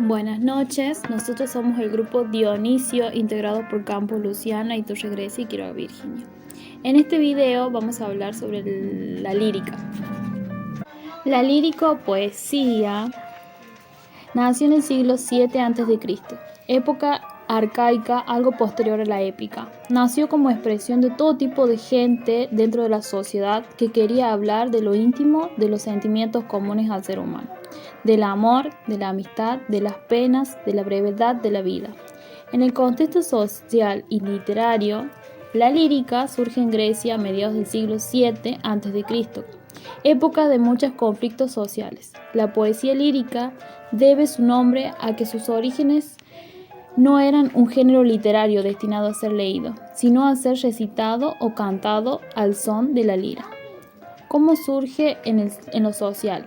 Buenas noches, nosotros somos el grupo Dionisio, integrado por Campos Luciana, Iturre Grecia y Quiroga Virginia. En este video vamos a hablar sobre la lírica. La lírica o poesía nació en el siglo VII a.C., época arcaica algo posterior a la épica. Nació como expresión de todo tipo de gente dentro de la sociedad que quería hablar de lo íntimo, de los sentimientos comunes al ser humano, del amor, de la amistad, de las penas, de la brevedad de la vida. En el contexto social y literario, la lírica surge en Grecia a mediados del siglo VII a.C., época de muchos conflictos sociales. La poesía lírica debe su nombre a que sus orígenes no eran un género literario destinado a ser leído, sino a ser recitado o cantado al son de la lira. ¿Cómo surge en lo social?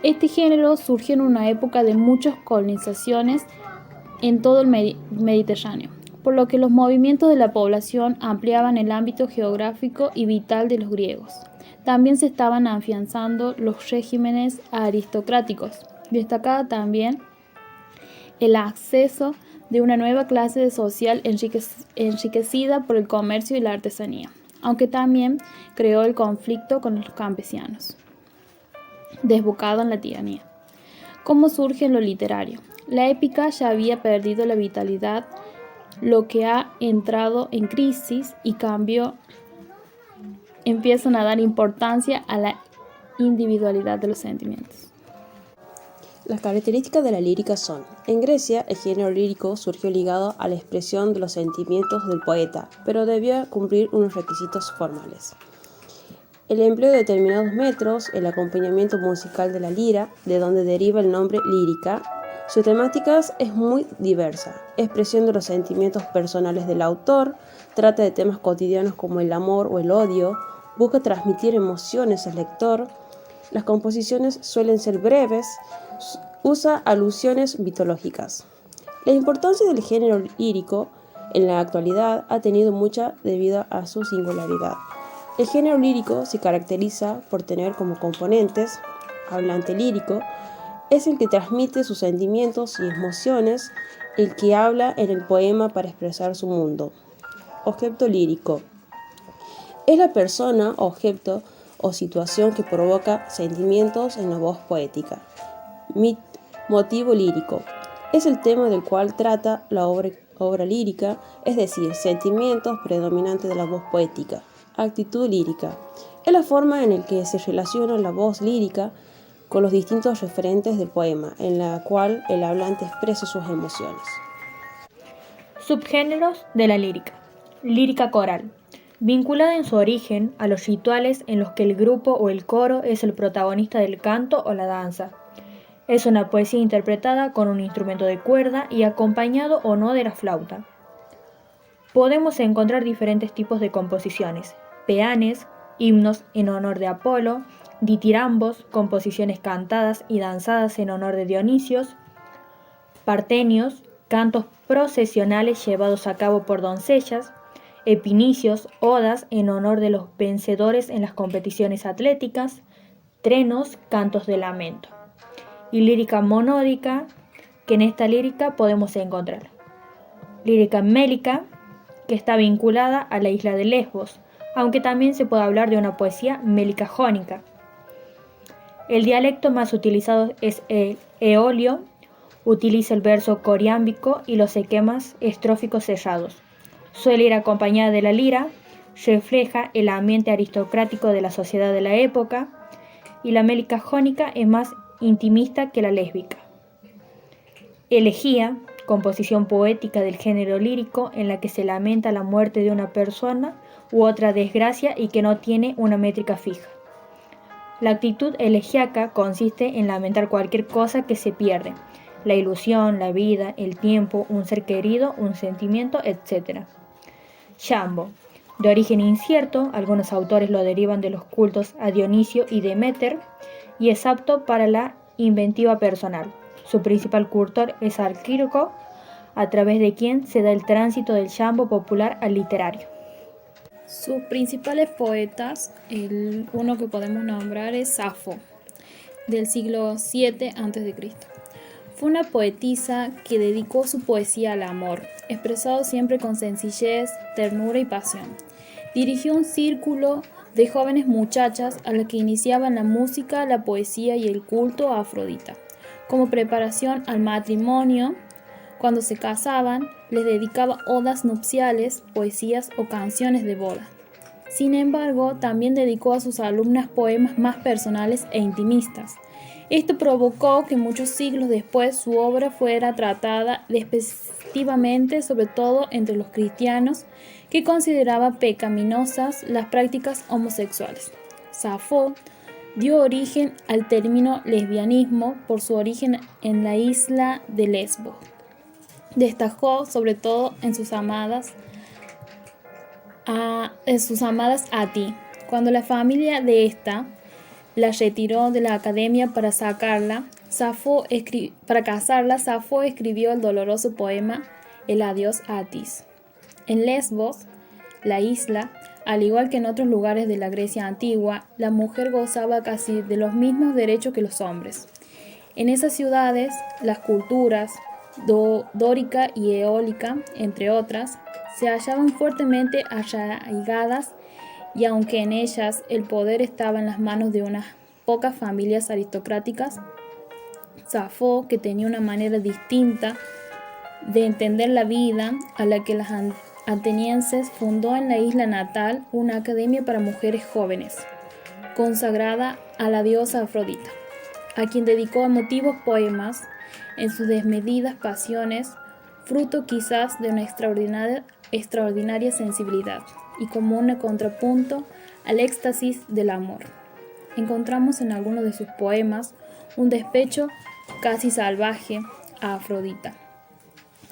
Este género surgió en una época de muchas colonizaciones en todo el Mediterráneo, por lo que los movimientos de la población ampliaban el ámbito geográfico y vital de los griegos. También se estaban afianzando los regímenes aristocráticos. Destacaba también el acceso de una nueva clase social enriquecida por el comercio y la artesanía, aunque también creó el conflicto con los campesinos, desbocado en la tiranía. ¿Cómo surge en lo literario? La épica ya había perdido la vitalidad, lo que ha entrado en crisis y cambio empiezan a dar importancia a la individualidad de los sentimientos. Las características de la lírica son: en Grecia, el género lírico surgió ligado a la expresión de los sentimientos del poeta, pero debía cumplir unos requisitos formales. El empleo de determinados metros, el acompañamiento musical de la lira, de donde deriva el nombre lírica. Su temática es muy diversa, expresión de los sentimientos personales del autor, trata de temas cotidianos como el amor o el odio, busca transmitir emociones al lector. Las composiciones suelen ser breves, usa alusiones mitológicas. La importancia del género lírico en la actualidad ha tenido mucha debido a su singularidad. El género lírico se caracteriza por tener como componentes: hablante lírico, es el que transmite sus sentimientos y emociones, el que habla en el poema para expresar su mundo. Objeto lírico, es la persona, objeto o situación que provoca sentimientos en la voz poética. Motivo lírico, es el tema del cual trata la obra lírica, es decir, sentimientos predominantes de la voz poética. Actitud lírica, es la forma en la que se relaciona la voz lírica con los distintos referentes del poema, en la cual el hablante expresa sus emociones. Subgéneros de la lírica. Lírica coral, vinculada en su origen a los rituales en los que el grupo o el coro es el protagonista del canto o la danza. Es una poesía interpretada con un instrumento de cuerda y acompañado o no de la flauta. Podemos encontrar diferentes tipos de composiciones: peanes, himnos en honor de Apolo; ditirambos, composiciones cantadas y danzadas en honor de Dionisios; partenios, cantos procesionales llevados a cabo por doncellas; epinicios, odas en honor de los vencedores en las competiciones atléticas; trenos, cantos de lamento; y lírica monódica, que en esta lírica podemos encontrar lírica mélica, que está vinculada a la isla de Lesbos, aunque también se puede hablar de una poesía mélica jónica. El dialecto más utilizado es el eolio, utiliza el verso coriámbico y los esquemas estróficos cerrados. Suele ir acompañada de la lira, refleja el ambiente aristocrático de la sociedad de la época, y la mélica jónica es más intimista que la lésbica. Elegía, composición poética del género lírico en la que se lamenta la muerte de una persona u otra desgracia y que no tiene una métrica fija. La actitud elegíaca consiste en lamentar cualquier cosa que se pierde: la ilusión, la vida, el tiempo, un ser querido, un sentimiento, etc. Yambo, de origen incierto, algunos autores lo derivan de los cultos a Dionisio y Deméter, y es apto para la inventiva personal. Su principal curtor es Arquíloco, a través de quien se da el tránsito del yambo popular al literario. Sus principales poetas, el uno que podemos nombrar es Safo, del siglo VII a.C. Fue una poetisa que dedicó su poesía al amor, expresado siempre con sencillez, ternura y pasión. Dirigió un círculo de jóvenes muchachas a las que iniciaban la música, la poesía y el culto a Afrodita. Como preparación al matrimonio, cuando se casaban, les dedicaba odas nupciales, poesías o canciones de boda. Sin embargo, también dedicó a sus alumnas poemas más personales e intimistas. Esto provocó que muchos siglos después su obra fuera tratada despectivamente, sobre todo entre los cristianos, que consideraba pecaminosas las prácticas homosexuales. Safo dio origen al término lesbianismo por su origen en la isla de Lesbos. Destacó sobre todo en sus amadas a ti. Cuando la familia de esta la retiró de la academia para casarla, Safo escribió el doloroso poema El adiós a Atis. En Lesbos, la isla, al igual que en otros lugares de la Grecia antigua, la mujer gozaba casi de los mismos derechos que los hombres. En esas ciudades, las culturas dórica y eólica, entre otras, se hallaban fuertemente arraigadas, y aunque en ellas el poder estaba en las manos de unas pocas familias aristocráticas, Safo, que tenía una manera distinta de entender la vida a la que las atenienses, fundó en la isla natal una academia para mujeres jóvenes, consagrada a la diosa Afrodita, a quien dedicó emotivos poemas en sus desmedidas pasiones, fruto quizás de una extraordinaria sensibilidad y como un contrapunto al éxtasis del amor. Encontramos en algunos de sus poemas un despecho casi salvaje a Afrodita,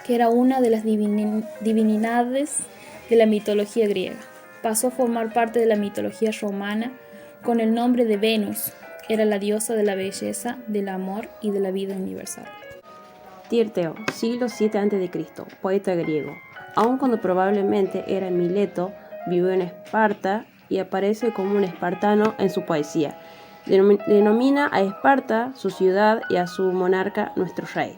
que era una de las divinidades de la mitología griega. Pasó a formar parte de la mitología romana con el nombre de Venus. Era la diosa de la belleza, del amor y de la vida universal. Tirteo, siglo VII a.C., poeta griego. Aun cuando probablemente era Mileto, vivió en Esparta y aparece como un espartano en su poesía. Denomina a Esparta su ciudad y a su monarca nuestro rey.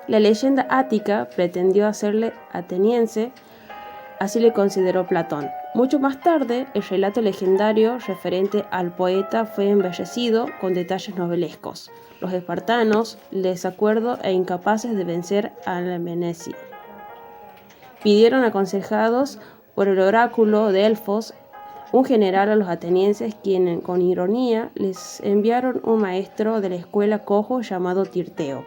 La leyenda ática pretendió hacerle ateniense, así le consideró Platón. Mucho más tarde, el relato legendario referente al poeta fue embellecido con detalles novelescos. Los espartanos, desacuerdo e incapaces de vencer a la Meneci, pidieron aconsejados por el oráculo de Delfos, un general, a los atenienses, quienes con ironía les enviaron un maestro de la escuela cojo llamado Tirteo.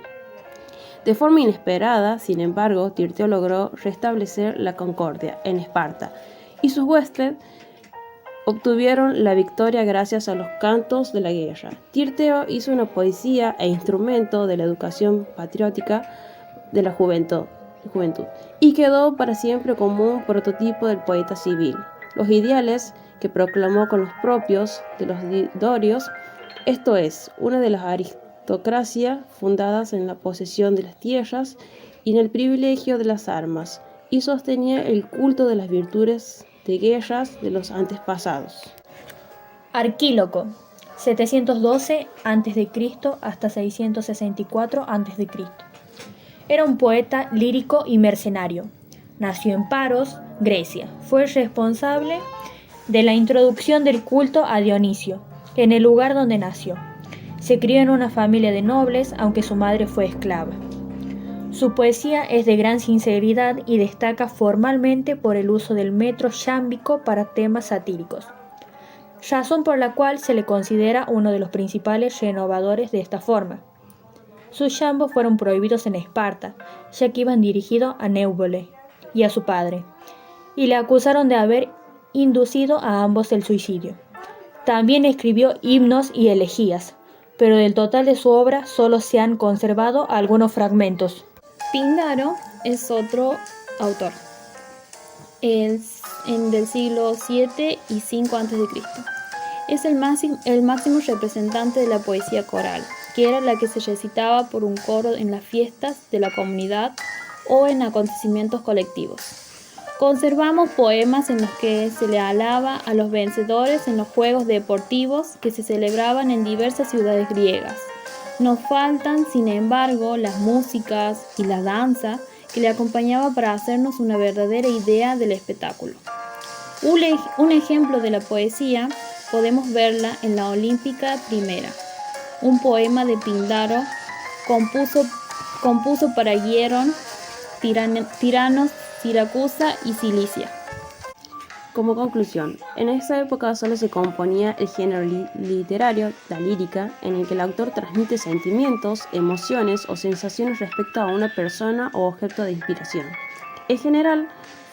De forma inesperada, sin embargo, Tirteo logró restablecer la concordia en Esparta y sus huestes obtuvieron la victoria gracias a los cantos de la guerra. Tirteo hizo una poesía e instrumento de la educación patriótica de la juventud y quedó para siempre como un prototipo del poeta civil. Los ideales que proclamó con los propios de los dorios, esto es, una de las aristocracias fundadas en la posesión de las tierras y en el privilegio de las armas, y sostenía el culto de las virtudes de guerras de los antepasados. Arquíloco, 712 a.C. hasta 664 a.C. Era un poeta lírico y mercenario. Nació en Paros, Grecia. Fue responsable de la introducción del culto a Dionisio, en el lugar donde nació. Se crió en una familia de nobles, aunque su madre fue esclava. Su poesía es de gran sinceridad y destaca formalmente por el uso del metro yámbico para temas satíricos, razón por la cual se le considera uno de los principales renovadores de esta forma. Sus yambos fueron prohibidos en Esparta, ya que iban dirigidos a Neubole y a su padre, y le acusaron de haber inducido a ambos el suicidio. También escribió himnos y elegías, pero del total de su obra solo se han conservado algunos fragmentos. Píndaro es otro autor, del siglo VII y V a.C. Es el máximo representante de la poesía coral, que era la que se recitaba por un coro en las fiestas de la comunidad o en acontecimientos colectivos. Conservamos poemas en los que se le alaba a los vencedores en los juegos deportivos que se celebraban en diversas ciudades griegas, Nos faltan, sin embargo, las músicas y la danza que le acompañaba para hacernos una verdadera idea del espectáculo. Un ejemplo de la poesía podemos verla en la Olímpica I, un poema de Píndaro compuso para Hierón, tiranos Siracusa y Cilicia. Como conclusión, en esa época solo se componía el género literario, la lírica, en el que el autor transmite sentimientos, emociones o sensaciones respecto a una persona o objeto de inspiración. En general,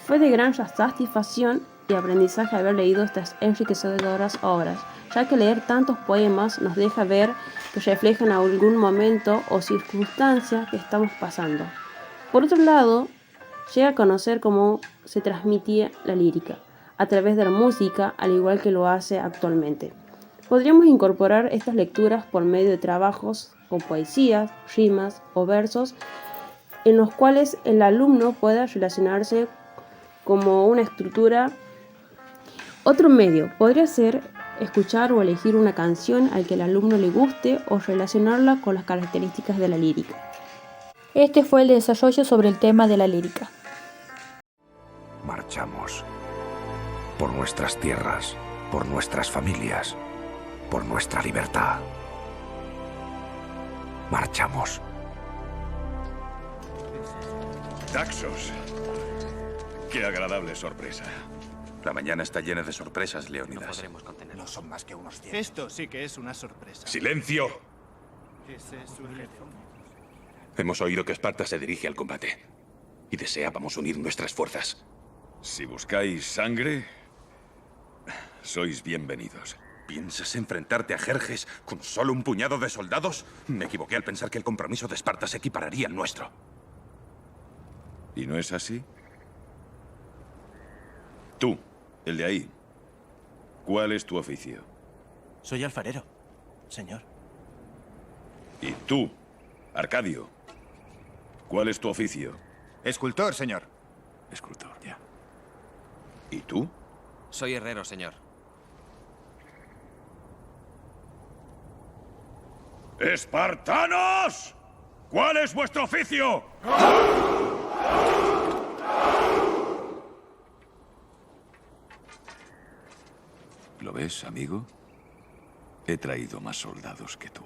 fue de gran satisfacción y aprendizaje haber leído estas enriquecedoras obras, ya que leer tantos poemas nos deja ver que reflejan algún momento o circunstancia que estamos pasando. Por otro lado, llega a conocer cómo se transmitía la lírica a través de la música, al igual que lo hace actualmente. Podríamos incorporar estas lecturas por medio de trabajos con poesías, rimas o versos en los cuales el alumno pueda relacionarse como una estructura. Otro medio podría ser escuchar o elegir una canción al que el alumno le guste o relacionarla con las características de la lírica. Este fue el desarrollo sobre el tema de la lírica. Marchamos. Por nuestras tierras, por nuestras familias, por nuestra libertad. Marchamos. Daxos. Qué agradable sorpresa. La mañana está llena de sorpresas, Leónidas. No podremos contenerlo. No son más que unos 10. Esto sí que es una sorpresa. ¡Silencio! Ese es su jefe. Hemos oído que Esparta se dirige al combate y deseábamos unir nuestras fuerzas. Si buscáis sangre, sois bienvenidos. ¿Piensas enfrentarte a Jerjes con solo un puñado de soldados? Me equivoqué al pensar que el compromiso de Esparta se equipararía al nuestro. ¿Y no es así? Tú, el de ahí. ¿Cuál es tu oficio? Soy alfarero, señor. Y tú, Arcadio. ¿Cuál es tu oficio? Escultor, señor. Escultor, ya. ¿Y tú? Soy herrero, señor. ¡Espartanos! ¿Cuál es vuestro oficio? ¿Lo ves, amigo? He traído más soldados que tú.